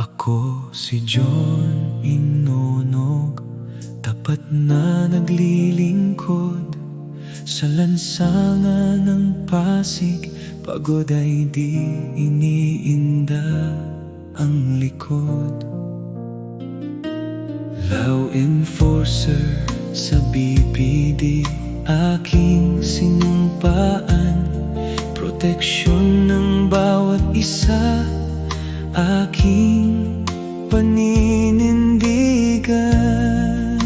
Ako si John Inonog, tapat na naglilingkod sa lansangan ng Pasig. Pagod ay di iniinda ang likod. Law enforcer sa BPD, aking sinumpaan. Proteksyon ng bawat isa, aking paninindigan.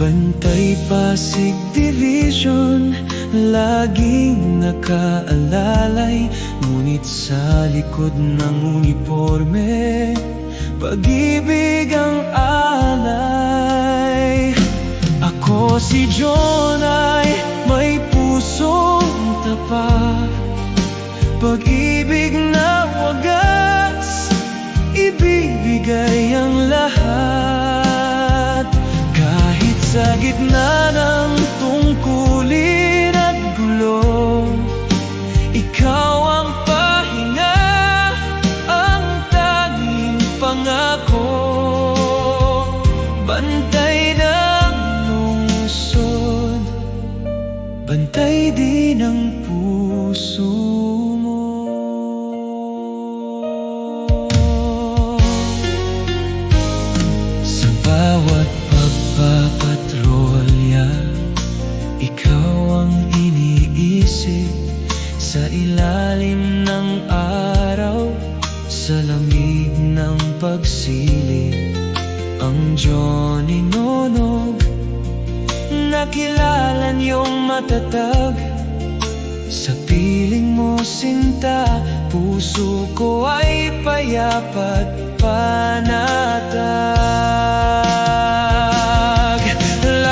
Bantay Pasig Division, laging nakaalalay. Ngunit sa likod ng uniforme, pag-ibig ang alay. Ako si John ay may pusong tapat, pag-ibig na wagas, ibibigay ang lahat. Kahit sa gitna ng tungkulin at gulo, ikaw ang pahinga, ang tanging pangako. Bantay ng lungsod, bantay din ang puso mo. Sa bawat pagpapatrolya, ikaw ang iniisip. Sa ilalim ng araw, sa lamig ng pagsilip, ang John Inonog, nakilala niyong matatag. Sa piling mo sinta, puso ko ay payapat panatag.